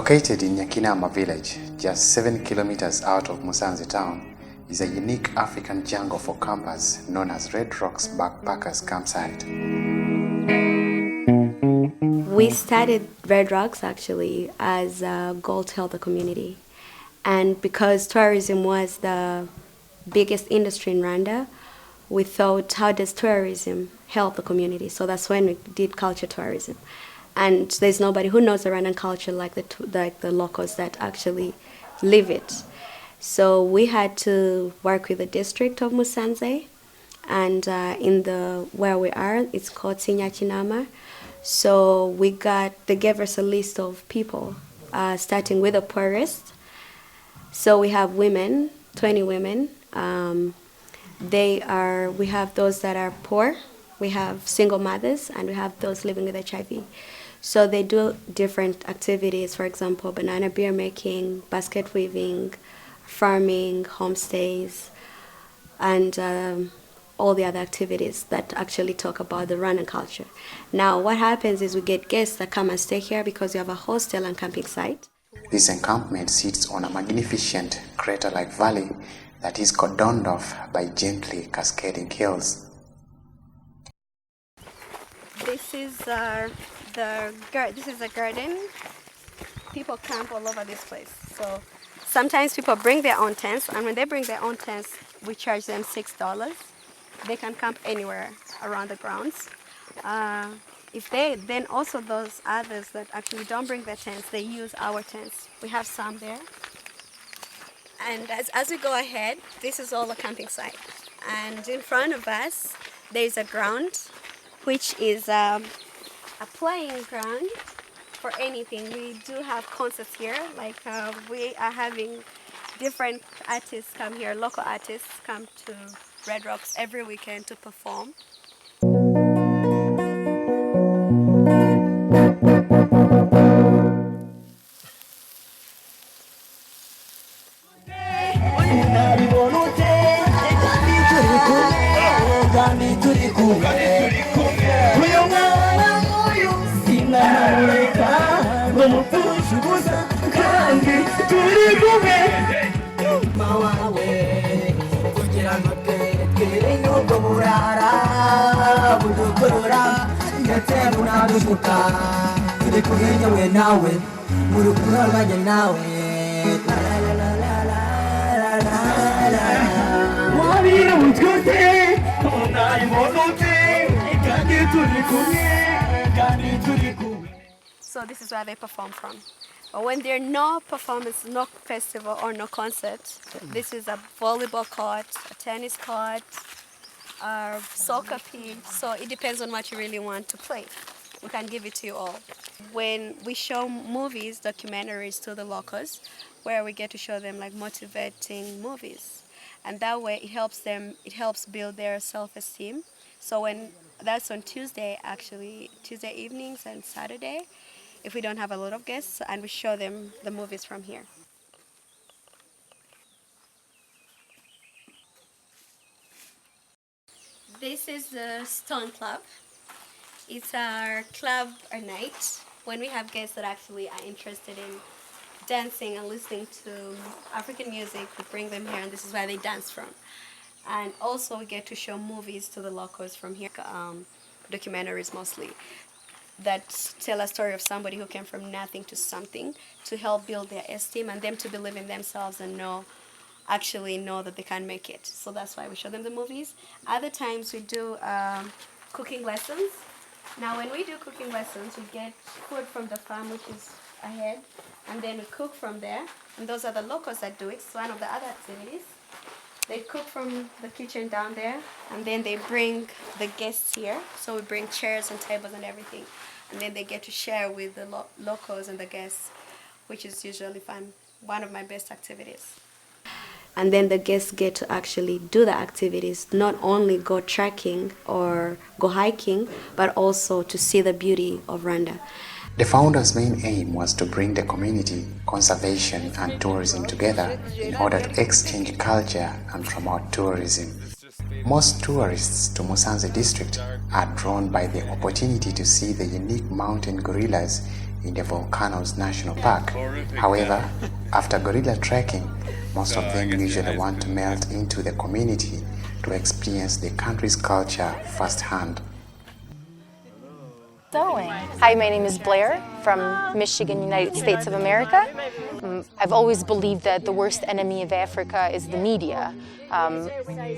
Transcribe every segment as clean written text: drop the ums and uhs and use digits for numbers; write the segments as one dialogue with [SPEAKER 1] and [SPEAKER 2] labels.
[SPEAKER 1] Located in Nyakinama village, just 7 kilometers out of Musanze town, is a unique African jungle for campers known as Redrocks Backpackers Campsite.
[SPEAKER 2] We started Redrocks actually as a goal to help the community. And because tourism was the biggest industry in Rwanda, we thought, how does tourism help the community? So that's when we did culture tourism. And there's nobody who knows the Rwandan culture like the locals that actually live it. So we had to work with the district of Musanze, and where we are, it's called Nyakinama. So they gave us a list of people, starting with the poorest. So we have women, 20 women. We have those that are poor, we have single mothers, and we have those living with HIV. So they do different activities, for example, banana beer making, basket weaving, farming, homestays, and all the other activities that actually talk about the Rwandan culture. Now, what happens is we get guests that come and stay here because we have a hostel and camping site.
[SPEAKER 1] This encampment sits on a magnificent crater-like valley that is cordoned off by gently cascading hills.
[SPEAKER 2] This is a garden. People camp all over this place. So sometimes people bring their own tents, and when they bring their own tents, we charge them $6. They can camp anywhere around the grounds. Then also those others that actually don't bring their tents, they use our tents. We have some there. And as we go ahead, this is all the camping site. And in front of us, there's a ground, which is a playing ground for anything. We do have concerts here, we are having different artists come here, local artists come to Redrocks every weekend to perform. So this is where they perform from. But when there are no performance, no festival or no concert, this is a volleyball court, a tennis court, a soccer pitch. So it depends on what you really want to play. We can give it to you all. When we show movies, documentaries to the locals, where we get to show them motivating movies. And that way it helps build their self-esteem. So that's on Tuesday evenings and Saturday, if we don't have a lot of guests, and we show them the movies from here. This is the Stone Club. It's our club at night when we have guests that actually are interested in dancing and listening to African music. We bring them here, and this is where they dance from. And also we get to show movies to the locals from here, documentaries mostly, that tell a story of somebody who came from nothing to something to help build their esteem and them to believe in themselves and know that they can make it. So that's why we show them the movies. Other times we do cooking lessons. Now when we do cooking lessons, we get food from the farm, which is ahead, and then we cook from there. And those are the locals that do it. It's one of the other activities. They cook from the kitchen down there, and then they bring the guests here. So we bring chairs and tables and everything. And then they get to share with the locals and the guests, which is usually fun. One of my best activities. And then the guests get to actually do the activities, not only go trekking or go hiking, but also to see the beauty of Rwanda.
[SPEAKER 1] The founders' main aim was to bring the community, conservation and tourism together in order to exchange culture and promote tourism. Most tourists to Musanze district are drawn by the opportunity to see the unique mountain gorillas in the Volcanoes National Park. However, after gorilla trekking, most of them usually want to melt into the community to experience the country's culture firsthand.
[SPEAKER 3] Hi, my name is Blair from Michigan, United States of America. I've always believed that the worst enemy of Africa is the media.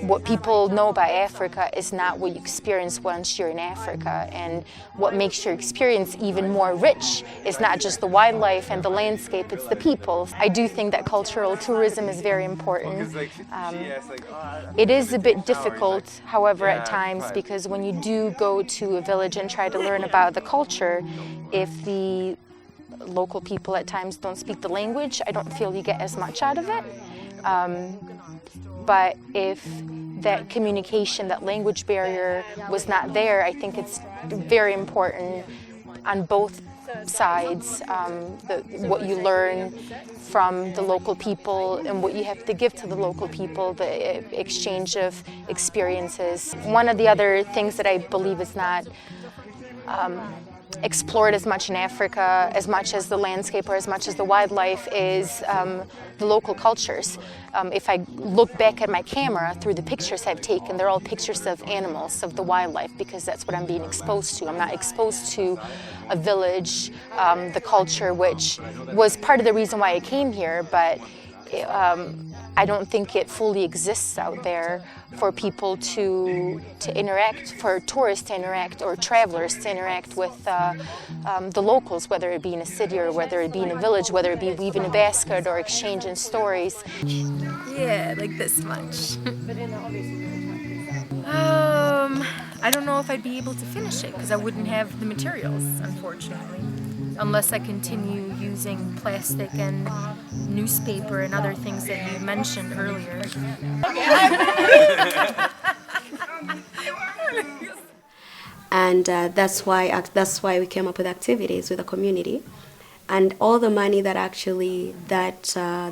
[SPEAKER 3] What people know about Africa is not what you experience once you're in Africa, and what makes your experience even more rich is not just the wildlife and the landscape, it's the people. I do think that cultural tourism is very important. It is a bit difficult, however, at times, because when you do go to a village and try to learn about the culture, if the local people at times don't speak the language, I don't feel you get as much out of it. But if that communication, that language barrier was not there, I think it's very important on both sides, what you learn from the local people and what you have to give to the local people, the exchange of experiences. One of the other things that I believe is not explored as much in Africa, as much as the landscape or as much as the wildlife, is the local cultures. If I look back at my camera through the pictures I've taken, they're all pictures of animals, of the wildlife, because that's what I'm being exposed to. I'm not exposed to a village, the culture, which was part of the reason why I came here, but I don't think it fully exists out there for people to interact, for tourists to interact or travelers to interact with the locals, whether it be in a city or whether it be in a village, whether it be weaving a basket or exchanging stories.
[SPEAKER 4] Yeah, like this much. I don't know if I'd be able to finish it because I wouldn't have the materials, unfortunately, unless I continue using plastic and newspaper and other things that you mentioned earlier.
[SPEAKER 2] And that's why we came up with activities with the community, and all the money that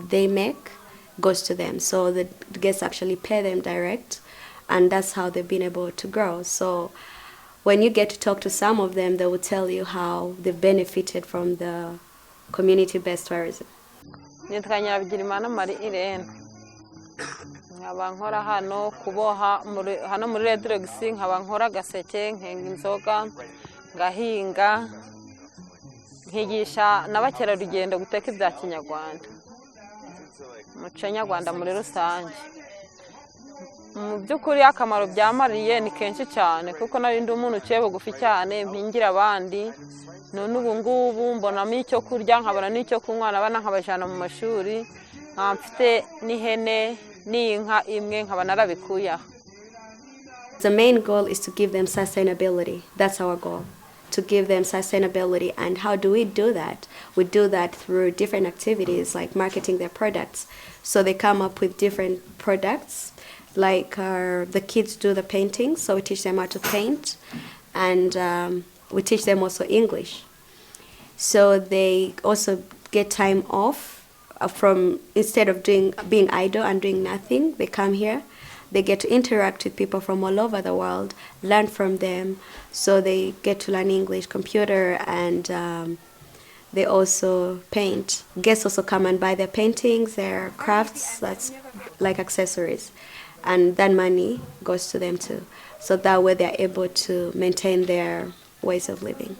[SPEAKER 2] they make goes to them. So the guests actually pay them direct, and that's how they've been able to grow. So when you get to talk to some of them, they will tell you how they've benefited from the community-based tourism.
[SPEAKER 5] nkaba nkora hano kuboha hano muri Redrocks, nkaba nkora gaseke, nkenga inzoga, ngahinga, nkigisha n'abakerarugendo guteka ibya Kinyarwanda, umuco nyarwanda muri rusange. Mu by'ukuri akamaro byamariye ni kenshi cyane, kuko nari ndi umuntu uciye bugufi cyane, mpingira abandi, none ubu ngubu mbonamo icyo kurya, nkabona n'icyo kunywa, abana nkabajana mu mashuri, mfite n'ihene n'inka imwe, nkaba narabikuye.
[SPEAKER 2] The main goal is to give them sustainability. That's our goal, to give them sustainability. And how do we do that? We do that through different activities like marketing their products. So they come up with different products, like the kids do the painting, so we teach them how to paint, and we teach them also English. So they also get time off from, instead of being idle and doing nothing, they come here. They get to interact with people from all over the world, learn from them, so they get to learn English, computer, and they also paint. Guests also come and buy their paintings, their crafts, that's like accessories, and that money goes to them too. So that way they're able to maintain their ways of living.